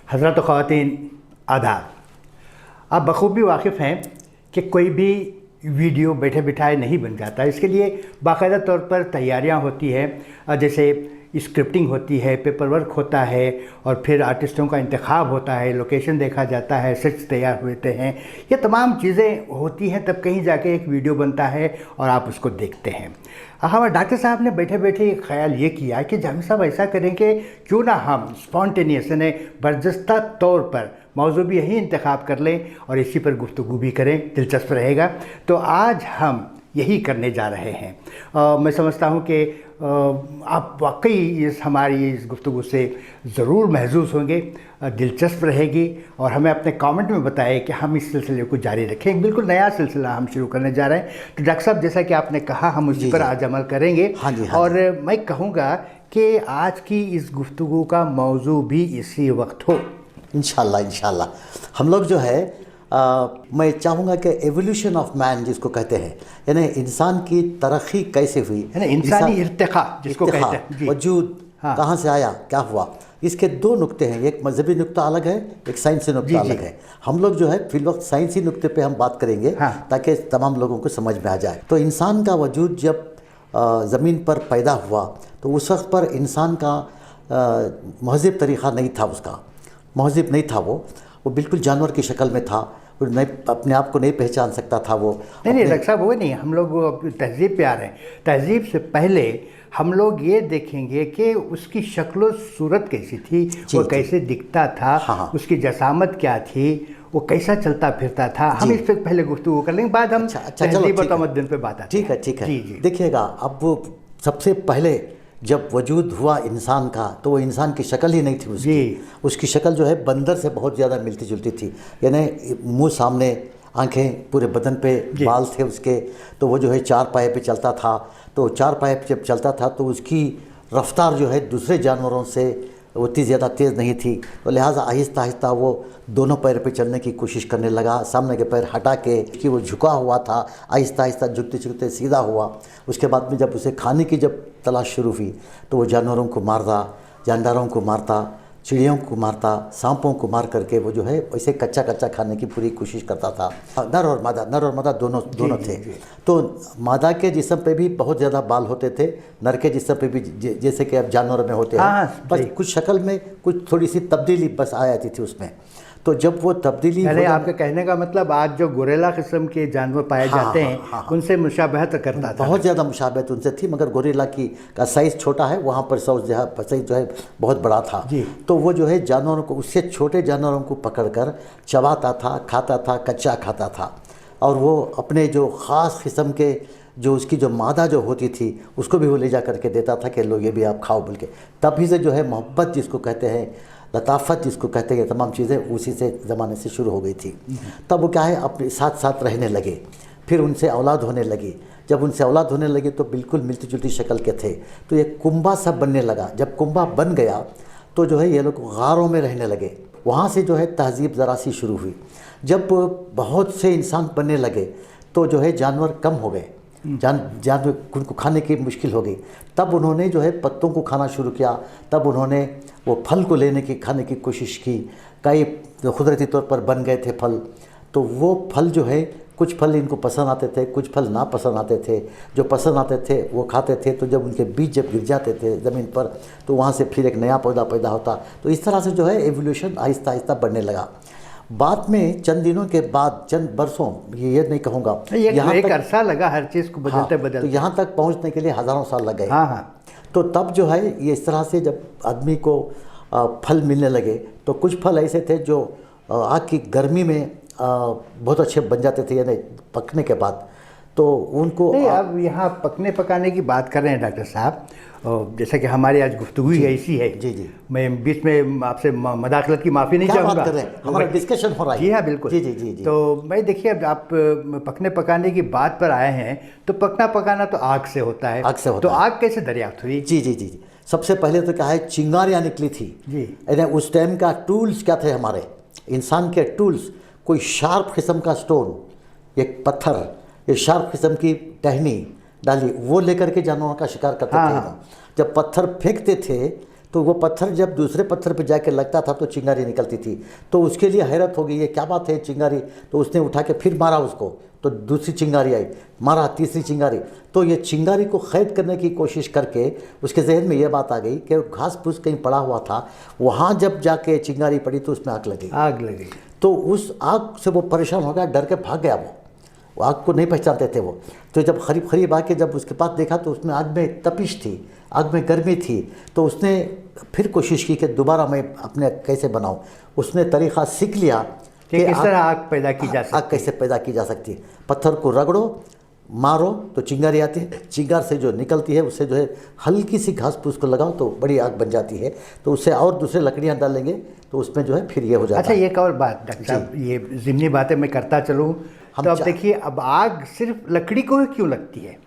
हज़रात ख़वातीन आदाब। आप बखूबी वाकिफ़ हैं कि कोई भी वीडियो बैठे बिठाए नहीं बन जाता, इसके लिए बाकायदा तौर पर तैयारियां होती हैं, जैसे स्क्रिप्टिंग होती है, पेपर वर्क होता है और फिर आर्टिस्टों का इंतखाब होता है, लोकेशन देखा जाता है, सेट्स तैयार होते हैं, ये तमाम चीज़ें होती हैं, तब कहीं जाके एक वीडियो बनता है और आप उसको देखते हैं। हमारे डॉक्टर साहब ने बैठे बैठे एक ख्याल ये किया कि जावेद साहब ऐसा करें कि क्यों ना हम स्पॉन्टेनियस यानी बर्जस्ता तौर पर मौजू भी यही इंतखाब कर लें और इसी पर गुफ्तगू भी करें, दिलचस्प रहेगा। तो आज हम यही करने जा रहे हैं। मैं समझता हूँ कि आप वाकई हमारी इस गुफ्तगू से ज़रूर महसूस होंगे, दिलचस्प रहेगी और हमें अपने कमेंट में बताएं कि हम इस सिलसिले को जारी रखें। एक बिल्कुल नया सिलसिला हम शुरू करने जा रहे हैं। तो डॉक्टर साहब, जैसा कि आपने कहा, हम उसी पर आज अमल करेंगे। हाँ जी। और मैं कहूँगा कि आज की इस गुफ्तगू का मौजू भी इसी वक्त हो। इंशाल्लाह हम लोग जो है मैं चाहूँगा कि एवोल्यूशन ऑफ मैन जिसको कहते हैं, यानी इंसान की तरक्की कैसे हुई, इंसानी इर्तिका जिसको कहते हैं, वजूद कहाँ से आया, क्या हुआ। इसके दो नुक्ते हैं, एक मजहबी नुक्ता अलग है, एक साइंसी नुक्ता अलग है। हम लोग जो है फिल वक्त साइंसी नुक्ते पे हम बात करेंगे ताकि तमाम लोगों को समझ में आ जाए। तो इंसान का वजूद जब ज़मीन पर पैदा हुआ तो उस वक्त पर इंसान का महज़ब तरीक़ा नहीं था, उसका महज़ब नहीं था। वो बिल्कुल जानवर की शक्ल में था, वो नहीं, अपने आप को नहीं पहचान सकता था। वो नहीं डॉक्टर साहब, वो नहीं, हम लोग तहज़ीब पे आ रहे हैं। तहज़ीब से पहले हम लोग ये देखेंगे कि उसकी शक्ल सूरत कैसी थी, वो कैसे दिखता था, उसकी जसामत क्या थी, वो कैसा चलता फिरता था। हम इस पर पहले गुफ्तगू कर लेंगे, बाद हम तहज़ीब और तमद्दुन पे बात आती है। ठीक है। देखिएगा, अब वो सबसे पहले जब वजूद हुआ इंसान का तो वो इंसान की शक्ल ही नहीं थी उसकी शक्ल जो है बंदर से बहुत ज़्यादा मिलती जुलती थी। यानी मुंह सामने, आंखें, पूरे बदन पे बाल थे उसके। तो वो जो है चार पाए पे चलता था। तो चार पाए पे जब चलता था तो उसकी रफ्तार जो है दूसरे जानवरों से उतनी ज़्यादा तेज़ नहीं थी। तो लिहाजा आहिस्ता आहिस्ता वो दोनों पैर पे चलने की कोशिश करने लगा, सामने के पैर हटा के कि वो झुका हुआ था, आहिस्ता आहिस्ता झुकते झुकते सीधा हुआ। उसके बाद में जब उसे खाने की जब तलाश शुरू हुई तो वो जानवरों को मारता, जानदारों को मारता, चिड़ियों को मारता, सांपों को मार करके वो जो है वैसे कच्चा कच्चा खाने की पूरी कोशिश करता था। नर और मादा दोनों थे। तो मादा के जिस्म पे भी बहुत ज़्यादा बाल होते थे, नर के जिस्म पे भी जैसे कि अब जानवरों में होते हैं, बस कुछ शक्ल में कुछ थोड़ी सी तब्दीली बस आ जाती थी उसमें। तो जब वो तब्दीली, आपके कहने का मतलब आज जो गोरेला किस्म के जानवर पाए जाते हैं उनसे मुशाबहत करता था, बहुत ज़्यादा मुशाबहत उनसे थी, मगर गोरेला का साइज़ छोटा है, वहाँ पर साइज़ जो है बहुत बड़ा था। तो वो जो है जानवरों को, उससे छोटे जानवरों को पकड़कर चबाता था, खाता था, कच्चा खाता था। और वो अपने जो ख़ास किस्म के जो उसकी जो मादा जो होती थी उसको भी वो ले जा करके देता था कि लो ये भी आप खाओ बोल के। तभी से जो है मोहब्बत जिसको कहते हैं, लताफ़त जिसको कहते हैं, तमाम चीज़ें उसी से ज़माने से शुरू हो गई थी। तब वो क्या है अपने साथ साथ रहने लगे, फिर उनसे औलाद होने लगी। जब उनसे औलाद होने लगी तो बिल्कुल मिलती जुलती शक्ल के थे। तो ये कुंबा सब बनने लगा। जब कुंबा बन गया तो जो है ये लोग गारों में रहने लगे। वहाँ से जो है तहज़ीब ज़रा सी शुरू हुई। जब बहुत से इंसान बनने लगे तो जो है जानवर कम हो गए, जानवर उनको खाने की मुश्किल हो गई। तब उन्होंने जो है पत्तों को खाना शुरू किया। तब उन्होंने वो फल को खाने की कोशिश की। कई कुदरती तौर पर बन गए थे फल। तो वो फल जो है, कुछ फल इनको पसंद आते थे, कुछ फल ना पसंद आते थे। जो पसंद आते थे वो खाते थे। तो जब उनके बीज जब गिर जाते थे ज़मीन पर तो वहाँ से फिर एक नया पौधा पैदा होता। तो इस तरह से जो है एवोल्यूशन आहिस्ता आहिस्ता बढ़ने लगा। बाद में चंद दिनों के बाद, चंद बरसों, ये नहीं कहूँगा, यहाँ एक अरसा लगा हर चीज़ को बदलते। तो यहाँ तक पहुँचने के लिए हज़ारों साल लग गए। तो तब जो है ये इस तरह से जब आदमी को फल मिलने लगे तो कुछ फल ऐसे थे जो आग की गर्मी में बहुत अच्छे बन जाते थे, यानी पकने के बाद। तो उनको अब यहाँ पकने पकाने की बात कर रहे हैं डॉक्टर साहब, जैसा कि हमारी आज गुफ्तगू ही ऐसी है। जी। मैं बीच में आपसे मदाखलत की माफ़ी नहीं चाहूँगा। हमारा डिस्कशन हो रहा है। जी हाँ, बिल्कुल। जी। तो मैं देखिए, अब आप पकने पकाने की बात पर आए हैं तो पकना पकाना तो आग से होता है। तो आग कैसे दरियाफ्त हुई? जी। सबसे पहले तो क्या है, चिंगारियाँ निकली थी जी। उस टाइम का टूल्स क्या थे हमारे इंसान के टूल्स? कोई शार्प किस्म का स्टोन, एक पत्थर, एक शार्प किस्म की टहनी डाली, वो लेकर के जानवरों का शिकार करते थे। जब पत्थर फेंकते थे तो वो पत्थर जब दूसरे पत्थर पे जाके लगता था तो चिंगारी निकलती थी। तो उसके लिए हैरत हो गई, ये क्या बात है चिंगारी। तो उसने उठा के फिर मारा उसको, तो दूसरी चिंगारी आई, मारा तीसरी चिंगारी। तो ये चिंगारी को कैद करने की कोशिश करके उसके जहन में ये बात आ गई कि घास फूस कहीं पड़ा हुआ था, वहाँ जब जाके चिंगारी पड़ी तो उसमें आग लगी। आग लगी। तो उस आग से वो परेशान हो गया, डर के भाग गया। वो आग को नहीं पहचानते थे वो। तो जब करीब करीब आके जब उसके पास देखा तो उसमें आग में तपिश थी, आग में गर्मी थी। तो उसने फिर कोशिश की कि दोबारा मैं अपने कैसे बनाऊं। उसने तरीक़ा सीख लिया कि किस तरह आग पैदा की जा सकती है। आग कैसे पैदा की जा सकती है। पत्थर को रगड़ो, मारो तो चिंगारी आती है, चिंगार से जो निकलती है उससे जो है हल्की सी घास फूस को लगाओ तो बड़ी आग बन जाती है। तो उससे और दूसरे लकड़ियाँ डालेंगे तो उसमें जो है फिर ये हो जाता अच्छा, है। एक और बात डॉक्टर साहब, ये ज़िमनी बातें मैं करता चलूँ तो अब देखिए, अब आग सिर्फ लकड़ी को ही क्यों लगती है?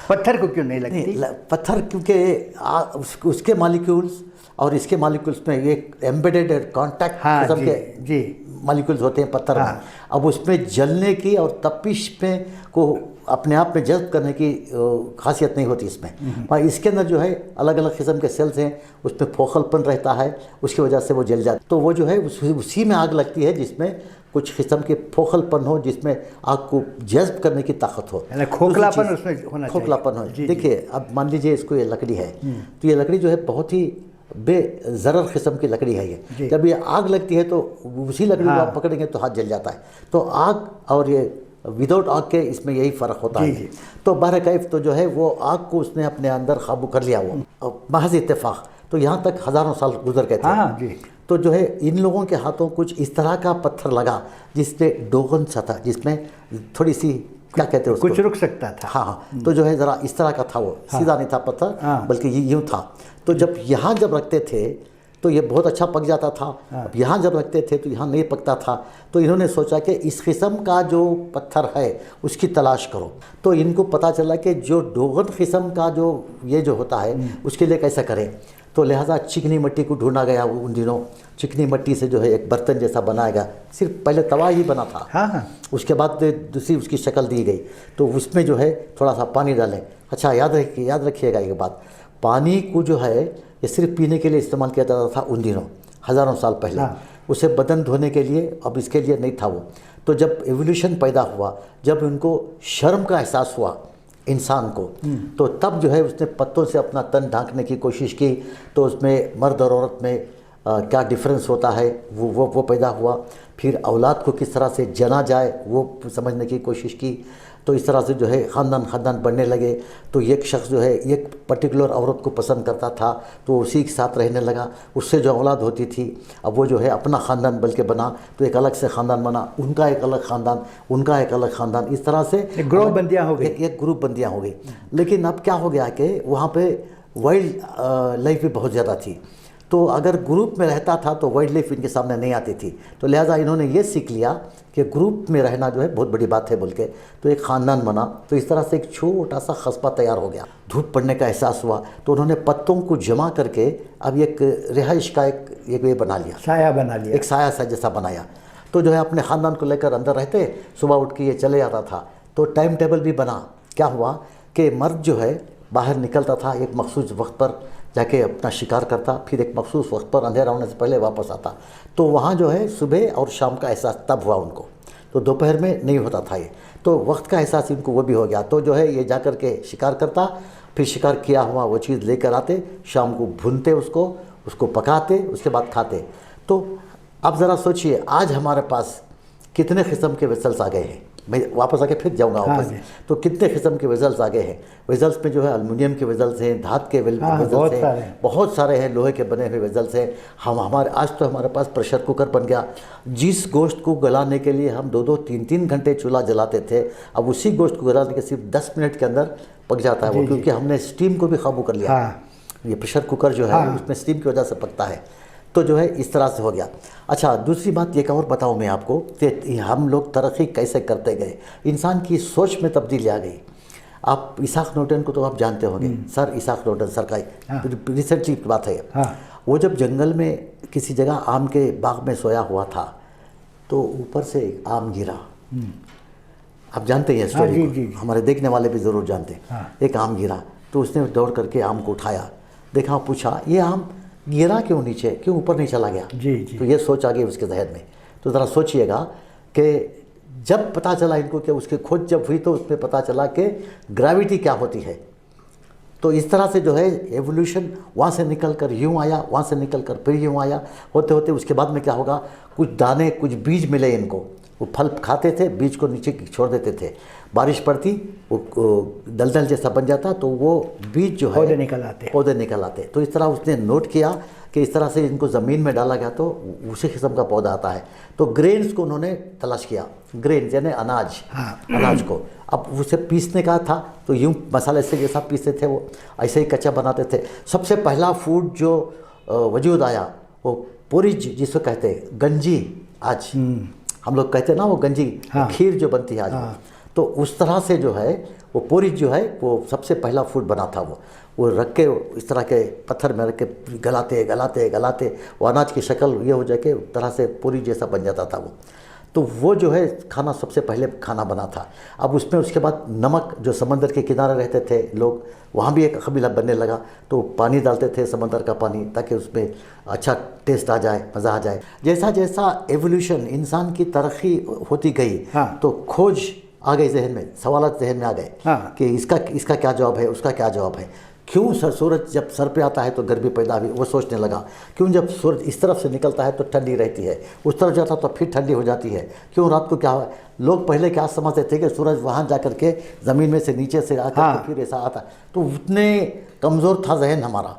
पत्थर को क्यों नहीं लगती? पत्थर क्योंकि उसके मॉलिक्यूल्स और इसके मॉलिक्यूल्स में एक एम्बेडेड कॉन्टैक्ट किस्म के मॉलिक्यूल्स होते हैं पत्थर में। अब उसमें जलने की और तपिश में को अपने आप में जज्ब करने की खासियत नहीं होती इसमें। पर इसके अंदर जो है अलग अलग किस्म के सेल्स हैं, उसमें फोकलपन रहता है, उसकी वजह से वो जल जाता है। तो वो जो है उसी में आग लगती है जिसमें कुछ किस्म के फोकलपन हो, जिसमें आग को जज्ब करने की ताकत हो, खोखलापन उसमें होना चाहिए। खोखलापन हो। देखिए अब मान लीजिए इसको ये लकड़ी है, तो ये लकड़ी जो है बहुत ही बेज़रर किस्म की लकड़ी है ये। जब ये आग लगती है तो उसी लकड़ी को आप पकड़ेंगे तो हाथ जल जाता है। तो आग और ये विदाउट आग के इसमें यही फ़र्क होता है। तो बहरकैफ तो जो है वो आग को उसने अपने अंदर काबू कर लिया वो महज इत्तेफाक। तो यहाँ तक हज़ारों साल गुजर गए थे। तो जो है इन लोगों के हाथों कुछ इस तरह का पत्थर लगा जिसमें डोगन सा था, जिसमें थोड़ी सी क्या कहते हैं उसको, कुछ रुक सकता था। हाँ, तो जो है ज़रा इस तरह का था वो, सीधा नहीं था पत्थर, बल्कि ये यूँ था। तो जब यहाँ जब रखते थे तो ये बहुत अच्छा पक जाता था। अब यहाँ जब रखते थे तो यहाँ नहीं पकता था। तो इन्होंने सोचा कि इस किस्म का जो पत्थर है उसकी तलाश करो। तो इनको पता चला कि जो डोगन किस्म का जो ये जो होता है उसके लिए कैसा करें। तो लिहाजा चिकनी मिट्टी को ढूंढा गया उन दिनों। चिकनी मिट्टी से जो है एक बर्तन जैसा बनाया गया, सिर्फ पहले तवा ही बना था। उसके बाद दूसरी उसकी शक्ल दी गई। तो उसमें जो है थोड़ा सा पानी डालें। अच्छा, याद रखिएगा ये बात, पानी को जो है ये सिर्फ पीने के लिए इस्तेमाल किया जाता था उन दिनों, हज़ारों साल पहले। उसे बदन धोने के लिए, अब इसके लिए नहीं था वो। तो जब एवोल्यूशन पैदा हुआ, जब उनको शर्म का एहसास हुआ इंसान को, तो तब जो है उसने पत्तों से अपना तन ढांकने की कोशिश की। तो उसमें मर्द और औरत में क्या डिफरेंस होता है वो पैदा हुआ। फिर औलाद को किस तरह से जना जाए वो समझने की कोशिश की। तो इस तरह से जो है ख़ानदान बढ़ने लगे। तो एक शख्स जो है एक पर्टिकुलर औरत को पसंद करता था तो उसी के साथ रहने लगा। उससे जो औलाद होती थी अब वो जो है अपना ख़ानदान बल्कि बना, तो एक अलग से ख़ानदान बना, उनका एक अलग ख़ानदान, उनका एक अलग ख़ानदान, इस तरह से ग्रुप बंदियाँ हो गई, एक ग्रुप बंदियाँ हो गई। लेकिन अब क्या हो गया कि वहाँ पे वाइल्ड लाइफ भी बहुत ज़्यादा थी। तो अगर ग्रुप में रहता था तो वाइल्ड लाइफ इनके सामने नहीं आती थी। तो लिहाजा इन्होंने ये सीख लिया कि ग्रुप में रहना जो है बहुत बड़ी बात है बोल के, तो एक ख़ानदान बना। तो इस तरह से एक छोटा सा कस्बा तैयार हो गया। धूप पड़ने का एहसास हुआ तो उन्होंने पत्तों को जमा करके अब एक रिहाइश का एक वे बना लिया, साया बना लिया, एक साया सा जैसा बनाया। तो जो है अपने ख़ानदान को लेकर अंदर रहते, सुबह उठ के ये चले जाता था। तो टाइम टेबल भी बना। क्या हुआ कि मर्द जो है बाहर निकलता था, एक मखसूस वक्त पर जाके अपना शिकार करता, फिर एक मखसूस वक्त पर अंधेरा होने से पहले वापस आता। तो वहाँ जो है सुबह और शाम का एहसास तब हुआ उनको। तो दोपहर में नहीं होता था ये। तो वक्त का एहसास इनको वो भी हो गया। तो जो है ये जा कर के शिकार करता, फिर शिकार किया हुआ वो चीज़ लेकर आते, शाम को भूनते उसको पकाते, उसके बाद खाते। तो अब ज़रा सोचिए आज हमारे पास कितने किस्म के वेसल्स आ गए हैं। मैं वापस आके फिर जाऊंगा वापस। तो कितने किस्म के वेजल्स आगे हैं। वेजल्स में जो है एल्युमिनियम के वेजल्स हैं, धात के वेजल्स हैं, बहुत सारे हैं, लोहे के बने हुए वेजल्स हैं। हमारे आज तो हमारे पास प्रेशर कुकर बन गया। जिस गोश्त को गलाने के लिए हम 2-2, 3-3 घंटे चूल्हा जलाते थे, अब उसी गोश्त को गलाने के सिर्फ 10 मिनट के अंदर पक जाता है वो, क्योंकि हमने स्टीम को भी काबू कर लिया। ये प्रेशर कुकर जो है उसमें स्टीम की वजह से पकता है। तो जो है इस तरह से हो गया। अच्छा, दूसरी बात ये और बताऊँ मैं आपको कि हम लोग तरक्की कैसे करते गए, इंसान की सोच में तब्दीली आ गई। आप इसाक न्यूटन को तो आप जानते होंगे, सर इसाक न्यूटन सर का रिसेंटली की बात है। वो जब जंगल में किसी जगह आम के बाग में सोया हुआ था तो ऊपर से आम गिरा। आप जानते हैं स्टोरी को, हमारे देखने वाले भी ज़रूर जानते हैं। एक आम गिरा तो उसने दौड़ करके आम को उठाया, देखा, पूछा ये आम गिरा क्यों नीचे, क्यों ऊपर नहीं चला गया। जी जी। तो ये सोच आ गई उसके जहन में। तो ज़रा सोचिएगा कि जब पता चला इनको कि उसकी खोज जब हुई तो उसमें पता चला कि ग्रेविटी क्या होती है। तो इस तरह से जो है एवोल्यूशन वहाँ से निकल कर यूँ आया, वहाँ से निकल कर फिर यूँ आया, होते होते उसके बाद में क्या होगा, कुछ दाने, कुछ बीज मिले इनको। वो फल खाते थे, बीज को नीचे छोड़ देते थे, बारिश पड़ती वो दलदल जैसा बन जाता, तो वो बीज जो है पौधे निकल आते। तो इस तरह उसने नोट किया कि इस तरह से इनको ज़मीन में डाला गया तो उसी किस्म का पौधा आता है। तो ग्रेन्स को उन्होंने तलाश किया, ग्रेन्स यानी अनाज, अनाज को। अब उसे पीसने का था तो यूँ मसाले से जैसा पीसते थे वो ऐसे ही कच्चा बनाते थे। सबसे पहला फूड जो वजूद आया वो पोरिज जिसको कहते हैं, गंजी। आज हम लोग कहते हैं ना वो गंजी, खीर जो बनती है आज, तो उस तरह से जो है वो पोरिज जो है वो सबसे पहला फूड बना था। वो रख के इस तरह के पत्थर में रख के गलाते गलाते गलाते वो अनाज की शक्ल ये हो जाके तरह से पोरिज जैसा बन जाता था वो। तो वो जो है खाना सबसे पहले खाना बना था। अब उसमें उसके बाद नमक, जो समंदर के किनारे रहते थे लोग, वहाँ भी एक कबीला बनने लगा, तो पानी डालते थे समंदर का पानी, ताकि उसमें अच्छा टेस्ट आ जाए, मज़ा आ जाए। जैसा जैसा एवोल्यूशन, इंसान की तरक्की होती गई, तो खोज आ गई जहन में, सवाल जहन में आ गए कि इसका क्या जवाब है, उसका क्या जवाब है। क्यों सूरज जब सर पे आता है तो गर्मी पैदा हुई, वो सोचने लगा। क्यों जब सूरज इस तरफ से निकलता है तो ठंडी रहती है, उस तरफ जाता तो फिर ठंडी हो जाती है। क्यों रात को क्या हुआ। लोग पहले क्या समझते थे कि सूरज वहाँ जा कर के ज़मीन में से नीचे से आकर के फिर ऐसा आता। तो उतने कमज़ोर था जहन हमारा,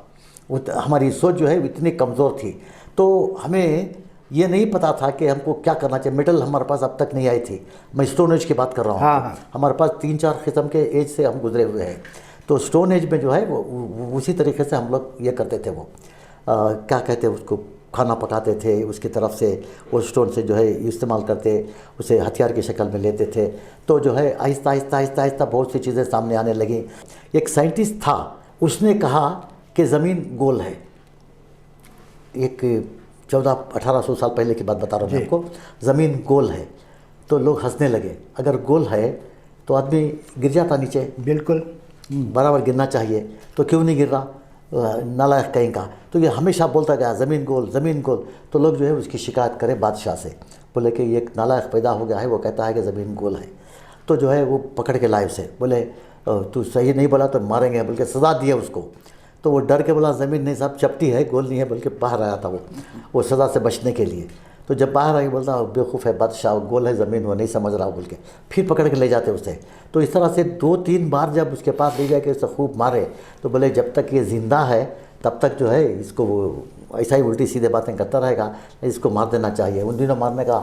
हमारी सोच जो है इतनी कमज़ोर थी। तो हमें ये नहीं पता था कि हमको क्या करना चाहिए। मेटल हमारे पास अब तक नहीं आई थी। मैं स्टोन एज की बात कर रहा हूँ। हमारे पास 3-4 किस्म के एज से हम गुजरे हुए हैं। तो स्टोन एज में जो है वो उसी तरीके से हम लोग ये करते थे। वो क्या कहते हैं उसको, खाना पकाते थे, उसकी तरफ से वो स्टोन से जो है इस्तेमाल करते, उसे हथियार की शक्ल में लेते थे। तो जो है आहिस्ता आहिस्ता आहिस्ता आहिस्ता बहुत सी चीज़ें सामने आने लगी। एक साइंटिस्ट था, उसने कहा कि ज़मीन गोल है। एक 1400-1800 साल पहले की बात बता रहा हूँ मैं आपको। ज़मीन गोल है तो लोग हंसने लगे। अगर गोल है तो आदमी गिर जाता नीचे, बिल्कुल बराबर गिरना चाहिए, तो क्यों नहीं गिर रहा, नालायक कहीं का। तो ये हमेशा बोलता गया ज़मीन गोल, ज़मीन गोल। तो लोग जो है उसकी शिकायत करें बादशाह से, बोले कि ये एक नालायक पैदा हो गया है, वो कहता है कि ज़मीन गोल है। तो जो है वो पकड़ के लाए उसे, बोले तू सही नहीं बोला तो मारेंगे, बल्कि सज़ा दिया उसको। तो वो डर के बोला ज़मीन नहीं साहब, चपटी है, गोल नहीं है, बल्कि बाहर आया था वो सज़ा से बचने के लिए। तो जब बाहर आई बोलता बेवकूफ़ है बादशाह, गोल है ज़मीन, वो नहीं समझ रहा बोल के फिर पकड़ के ले जाते उसे। तो इस तरह से 2-3 बार जब उसके पास ले जाके उसे खूब मारे, तो बोले जब तक ये ज़िंदा है तब तक जो है इसको वो ऐसा ही उल्टी सीधे बातें करता रहेगा, इसको मार देना चाहिए। उन दिनों मारने का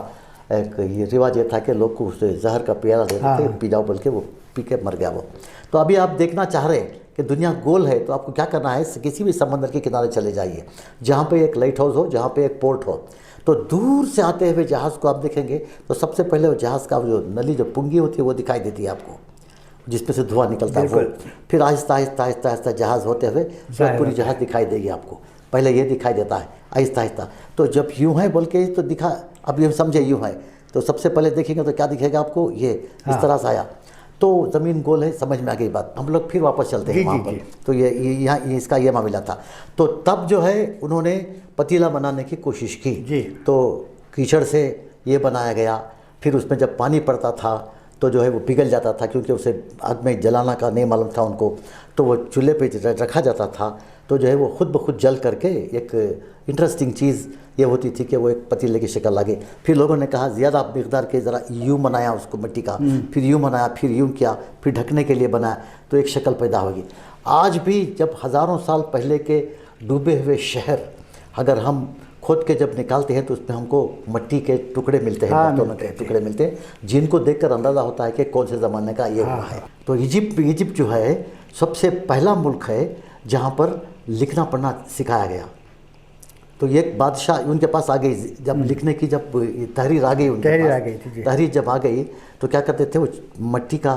एक ये रिवाज ये था कि लोग को उसे जहर का प्याला देते थे, पी जाओ बोल के, वो पी के मर गया वो। तो अभी आप देखना चाह रहे हैं कि दुनिया गोल है, तो आपको क्या करना है, किसी भी समंदर के किनारे चले जाइए जहाँ पे एक लाइट हाउस हो, जहाँ पे एक पोर्ट हो। तो दूर से आते हुए जहाज़ को आप देखेंगे तो सबसे पहले वो जहाज़ का जो नली, जो पुंगी होती है वो दिखाई देती है आपको, जिसमें से धुआं निकलता है वो। फिर आहिस्ता आहिस्ता आहिस्ता आहिस्ता जहाज़ होते हुए पूरी जहाज़ दिखाई देगी आपको। पहले ये दिखाई देता है आहिस्ता आहिस्ता। तो जब यूँ है बोल के तो दिखा, अब ये समझे यूँ है, तो सबसे पहले देखेंगे तो क्या दिखेगा आपको, ये इस तरह से आया। तो ज़मीन गोल है, समझ में आ गई बात। हम लोग फिर वापस चलते हैं वहाँ पर। तो ये यहाँ इसका ये मामला था। तो तब जो है उन्होंने पतीला बनाने की कोशिश की जी। तो कीचड़ से ये बनाया गया। फिर उसमें जब पानी पड़ता था तो जो है वो पिघल जाता था, क्योंकि उसे आग में जलाना का नहीं मालूम था उनको। तो वो चूल्हे पे रखा जाता था, तो जो है वो खुद ब खुद जल करके एक इंटरेस्टिंग चीज़ ये होती थी कि वो एक पतीले की शक्ल लगे। फिर लोगों ने कहा ज़्यादा मिकदार के ज़रा यूँ बनाया उसको मिट्टी का, फिर यूँ बनाया, फिर यूँ किया, फिर ढकने के लिए बनाया, तो एक शक्ल पैदा होगी। आज भी जब हज़ारों साल पहले के डूबे हुए शहर अगर हम खोद के जब निकालते हैं तो उसमें हमको मिट्टी के टुकड़े मिलते हैं, बर्तनों के टुकड़े मिलते हैं, जिनको देखकर अंदाज़ा होता है कि कौन से ज़माने का ये हुआ है। तो इजिप्ट जो है सबसे पहला मुल्क है जहाँ पर लिखना पढ़ना सिखाया गया। तो ये एक बादशाह उनके पास आ गई, जब लिखने की जब तहरीर आ गई उनके पास, तहरीर जब आ गई तो क्या करते थे, वो मिट्टी का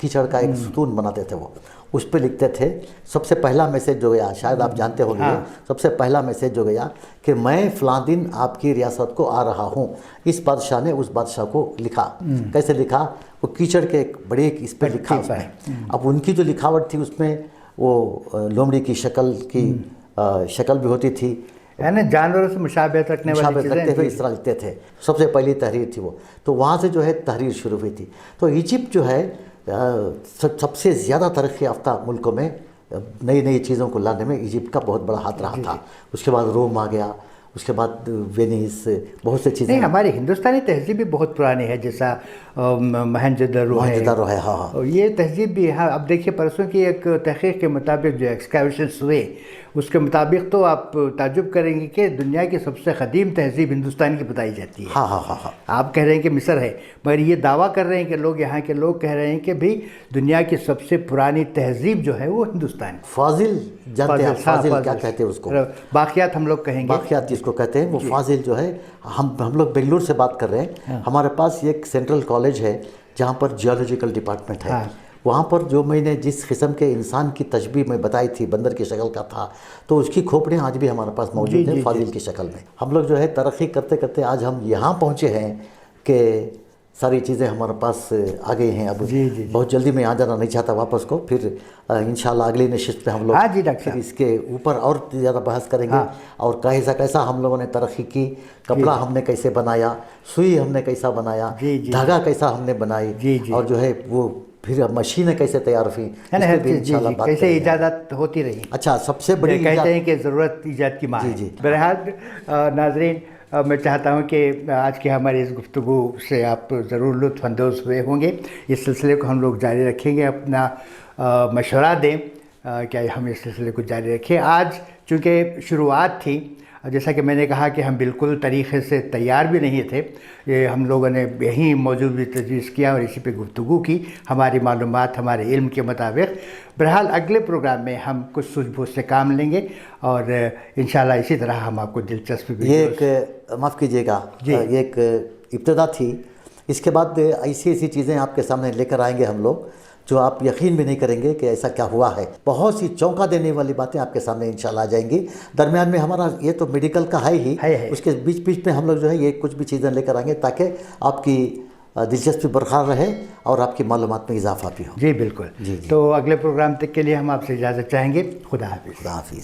कीचड़ का एक सुतून बनाते थे, वो उस पर लिखते थे। सबसे पहला मैसेज जो गया, शायद आप जानते होंगे, सबसे पहला मैसेज जो गया कि मैं फ़लाँ दिन आपकी रियासत को आ रहा हूँ। इस बादशाह ने उस बादशाह को लिखा। कैसे लिखा, वो कीचड़ के एक बड़े इस पर लिखा उसमें। अब उनकी जो लिखावट थी उसमें वो लोमड़ी की शक्ल भी होती थी, है ना, जानवरों से मुशाबहत रखने वाली चीज़ें रखते हुए इस तरह लिखते थे। सबसे पहली तहरीर थी वो, तो वहाँ से जो है तहरीर शुरू हुई थी। तो इजिप्ट जो है सबसे ज़्यादा तरक्की याफ्ता मुल्कों में नई नई चीज़ों को लाने में इजिप्ट का बहुत बड़ा हाथ रहा था। उसके बाद रोम आ गया, उसके बाद वेनिस, बहुत सी चीज़ें। नहीं, हमारी हिंदुस्तानी तहजीब भी बहुत पुरानी है, जैसा मोहनजोदड़ो है। हाँ। ये तहजीब भी है। अब देखिए, परसों की एक तहकीक के मुताबिक जो एक्सकैवेशंस हुए, उसके मुताबिक तो आप ताज्जुब करेंगे कि दुनिया की सबसे क़दीम तहजीब हिंदुस्तान की बताई जाती है। हाँ। आप कह रहे हैं कि मिस्र है, मगर ये दावा कर रहे हैं कि लोग, यहाँ के लोग कह रहे हैं कि भाई दुनिया की सबसे पुरानी तहजीब जो है वो हिंदुस्तान। फाजिल जानते हैं? फाजिल क्या कहते हैं उसको? बाक़ियात हम लोग कहेंगे, बाक़ियात जिसको कहते हैं वो फाजिल जो है। हम लोग बेंगलुरु से बात कर रहे हैं। हमारे पास एक सेंट्रल कॉलेज है जहाँ पर जियोलॉजिकल डिपार्टमेंट है। वहाँ पर जो मैंने जिस किस्म के इंसान की तशबीह में बताई थी, बंदर की शक्ल का था, तो उसकी खोपड़ियाँ आज भी हमारे पास मौजूद हैं फाजिल की शक्ल में। हम लोग जो है तरक्की करते करते आज हम यहाँ पहुँचे हैं कि सारी चीज़ें हमारे पास आ गई हैं। अब बहुत जल्दी मैं यहाँ जाना नहीं चाहता वापस को, फिर इंशाल्लाह अगली नशिस्त पे हम लोग फिर इसके ऊपर और ज़्यादा बहस करेंगे। और कैसा हम लोगों ने तरक्की की, कपड़ा हमने कैसे बनाया, सुई हमने कैसा बनाया, धागा कैसा हमने बनाई, और जो है वो फिर मशीनें कैसे तैयार हुई, कैसे इजाज़त होती रही। अच्छा, सबसे बड़ी कहते हैं कि ज़रूरत ईजाद की माँ है। बहरहाल नाज़रीन, मैं चाहता हूं कि आज की हमारी इस गुफ्तगू से आप ज़रूर लुत्फ़अंदोज़ हुए होंगे। इस सिलसिले को हम लोग जारी रखेंगे। अपना मशवरा दें कि हम इस सिलसिले को जारी रखें। आज चूँकि शुरुआत थी, जैसा कि मैंने कहा कि हम बिल्कुल तरीक़े से तैयार भी नहीं थे, ये हम लोगों ने यहीं मौजूद भी तजवीज़ किया और इसी पे गुफ्तगू की, हमारी मालूमात हमारे इल्म के मुताबिक। बहरहाल अगले प्रोग्राम में हम कुछ सूझबूझ से काम लेंगे और इंशाल्लाह इसी तरह हम आपको दिलचस्पी भी। ये एक माफ़ कीजिएगा, ये एक इब्तिदा थी। इसके बाद ऐसी चीज़ें आपके सामने लेकर आएंगे हम लोग जो आप यकीन भी नहीं करेंगे कि ऐसा क्या हुआ है। बहुत सी चौंका देने वाली बातें आपके सामने इंशाल्लाह आ जाएंगी। दरमियान में हमारा ये तो मेडिकल का है ही, उसके बीच में हम लोग जो है ये कुछ भी चीज़ें लेकर आएंगे ताकि आपकी दिलचस्पी बरकरार रहे और आपकी मालूमात में इजाफा भी हो। जी बिल्कुल। तो अगले प्रोग्राम तक के लिए हम आपसे इजाज़त चाहेंगे। खुदा हाफिज़।